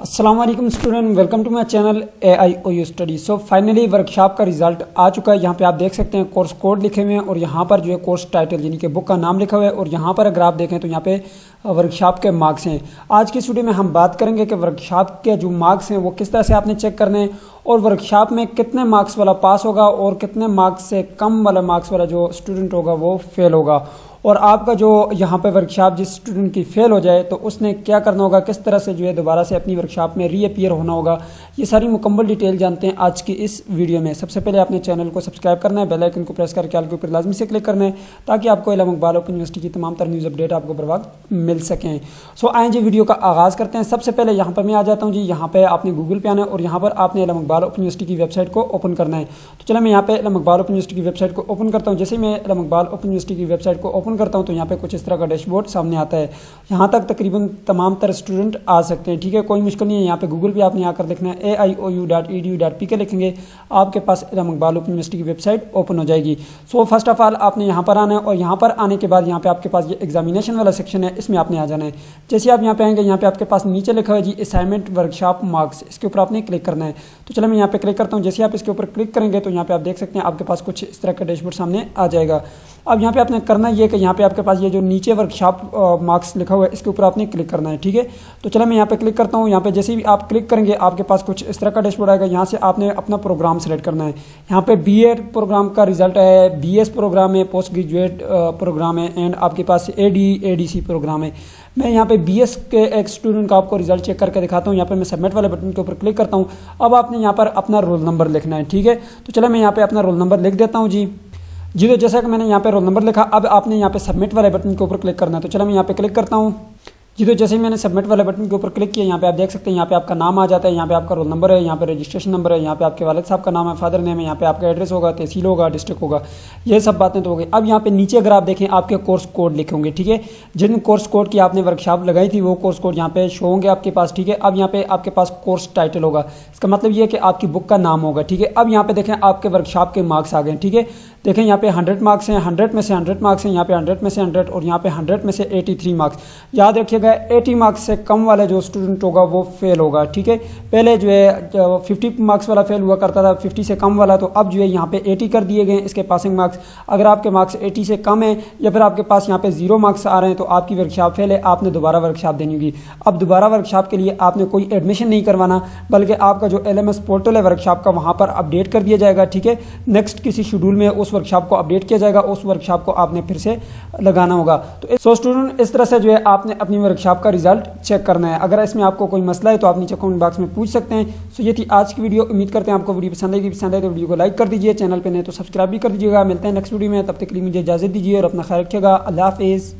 अस्सलाम वालेकुम student, welcome to my channel AIOU study. So finally workshop का result आ चुका है। यहाँ पे आप देख सकते हैं कोर्स कोड लिखे हुए हैं और यहाँ पर जो है कोर्स टाइटल यानी कि बुक का नाम लिखा हुआ है और यहाँ पर अगर आप देखें तो यहाँ पे वर्कशॉप के मार्क्स हैं। आज की इस वीडियो में हम बात करेंगे कि वर्कशॉप के जो मार्क्स हैं वो किस तरह से आपने चेक करने हैं और वर्कशॉप में कितने मार्क्स वाला पास होगा और कितने मार्क्स से कम वाला मार्क्स वाला जो स्टूडेंट होगा वो फेल होगा। और आपका जो यहाँ पे वर्कशॉप जिस स्टूडेंट की फेल हो जाए तो उसने क्या करना होगा, किस तरह से जो है दोबारा से अपनी वर्कशॉप में रीअपीयर होना होगा, ये सारी मुकम्मल डिटेल जानते हैं आज की इस वीडियो में। सबसे पहले आपने चैनल को सब्सक्राइब करना है, बेल आइकन को प्रेस करके ऑल के ऊपर लाजमी से क्लिक करना है ताकि आपको इल्म इकबाल ओपन यूनिवर्सिटी की तमाम तर न्यूज़ अपडेट आपको बर वक्त मिल सकें। सो आए जी वीडियो का आगाज़ करते हैं। सबसे पहले यहाँ पर मैं आ जाता हूँ जी, यहाँ पर आपने गूगल पे आना है और यहाँ पर आपने इल्म इकबाल ओपन यूनिवर्सिटी की वेबसाइट को ओपन करना है। तो चलो मैं यहाँ पे इल्म इकबाल ओपन यूनिवर्सिटी की वेबसाइट को ओपन करता हूँ। जैसे मैं इल्म इकबाल ओपन यूनिवर्सिटी की वेबसाइट को ओपन करता हूँ तो यहाँ पे इस तरह का डैशबोर्ड सामने आता है। यहाँ तक तकरीबन तमाम तरह स्टूडेंट आ सकते हैं, ठीक है, कोई मुश्किल नहीं है। यहाँ पे गूगल पे आपने आकर लिखना है AIOU.edu.pk लिखेंगे, आपके पास इल्म इकबाल ओपन यूनिवर्सिटी की वेबसाइट ओपन हो जाएगी। सो फर्स्ट ऑफ ऑल आपने यहाँ पर आना है और यहाँ पर आने के बाद यहाँ पे आपके पास ये एग्जामिनेशन वाला सेक्शन है, इसमें आपने आ जाना है। जैसे आप यहाँ पे आएंगे, यहाँ पे आपके पास नीचे लिखा हुआ है जी असाइनमेंट वर्कशॉप मार्क्स, इसके ऊपर आपने क्लिक करना है। तो चलो मैं यहाँ पे क्लिक करता हूँ। जैसे आप इसके ऊपर क्लिक करेंगे तो यहाँ पे आप देख सकते हैं आपके पास कुछ इस तरह का डैशबोर्ड सामने आ जाएगा। अब यहाँ पे आपने करना ये कि यहाँ पे आपके पास ये जो नीचे वर्कशॉप मार्क्स लिखा हुआ है इसके ऊपर आपने क्लिक करना है, ठीक है। तो चलो मैं यहाँ पे क्लिक करता हूँ। यहाँ पे जैसे ही आप क्लिक करेंगे आपके पास कुछ इस तरह का डैशबोर्ड आएगा। यहाँ से आपने अपना प्रोग्राम सेलेक्ट करना है। यहाँ पे BA प्रोग्राम का रिजल्ट है, BS प्रोग्राम है, पोस्ट ग्रेजुएट प्रोग्राम है एंड आपके पास ADC प्रोग्राम है। मैं यहाँ पे BS के एक स्टूडेंट का आपको रिजल्ट चेक करके दिखाता हूँ। यहाँ पे मैं सबमिट वाले बटन के ऊपर क्लिक करता हूँ। अब आपने यहाँ पर अपना रोल नंबर लिखना है, ठीक है। तो चलो मैं यहाँ पे अपना रोल नंबर लिख देता हूँ जी। तो जैसा कि मैंने यहाँ पे रोल नंबर लिखा, अब आपने यहाँ पे सबमिट वाले बटन के ऊपर क्लिक करना है। तो चलो मैं यहाँ पे क्लिक करता हूँ जी। तो जैसे ही मैंने सबमिट वाले बटन के ऊपर क्लिक किया, यहाँ पे आप देख सकते हैं यहाँ पे आपका नाम आ जाता है, यहाँ पे आपका रोल नंबर है, यहाँ पे रजिस्ट्रेशन नंबर है, यहाँ पे आपके वालिद साहब का नाम है, फादर नेम है, यहाँ पे आपका एड्रेस होगा, तहसील होगा, डिस्ट्रिक्ट होगा, ये सब बातें तो हो गई। अब यहाँ पे नीचे अगर आप देखें आपके कोर्स कोड लिखे होंगे, ठीक है। जिन कोर्स कोड की आपने वर्कशॉप लगाई थी वो कोर्स कोड यहाँ पे शो होंगे आपके पास, ठीक है। अब यहाँ पे आपके पास कोर्स टाइटल होगा, इसका मतलब ये है कि आपकी बुक का नाम होगा, ठीक है। अब यहाँ पे देखें आपके वर्कशॉप के मार्क्स आ गए, ठीक है। देखें यहाँ पे 100 मार्क्स हैं, 100 में से 100 मार्क्स हैं, यहाँ पे 100 में से 100 और यहाँ पे 100 में से 83 मार्क्स। याद रखिएगा 80 मार्क्स से कम वाला जो स्टूडेंट होगा वो फेल होगा, ठीक है। पहले जो है 50 मार्क्स वाला फेल हुआ करता था, 50 से कम वाला, तो अब जो है यहाँ पे 80 कर दिए गए इसके पासिंग मार्क्स। अगर आपके मार्क्स 80 से कम है या फिर आपके पास यहाँ पे 0 मार्क्स आ रहे हैं तो आपकी वर्कशॉप फेल है, आपने दोबारा वर्कशॉप देनी होगी। अब दोबारा वर्कशॉप के लिए आपने कोई एडमिशन नहीं करवाना, बल्कि आपका जो LMS पोर्टल है वर्कशॉप का वहाँ पर अपडेट कर दिया जाएगा, ठीक है। नेक्स्ट किसी शेड्यूल में उस वर्कशॉप को अपडेट किया जाएगा, उस वर्कशॉप को आपने फिर से लगाना होगा। तो स्टूडेंट इस तरह से जो है आपने अपनी वर्कशॉप का रिजल्ट चेक करना है। अगर इसमें आपको कोई मसला है तो आप नीचे कमेंट बॉक्स में पूछ सकते हैं। सो ये थी आज की वीडियो। उम्मीद करते हैं आपको वीडियो पसंद आएगी। पसंद आए तो वीडियो को लाइक कर दीजिए, चैनल पे नहीं तो सब्सक्राइब भी कर दीजिएगा। मिलते हैं नेक्स्ट वीडियो में, तब तक के लिए मुझे इजाजत दीजिए और अपना ख्याल रखिएगा। अल्लाह हाफिज़।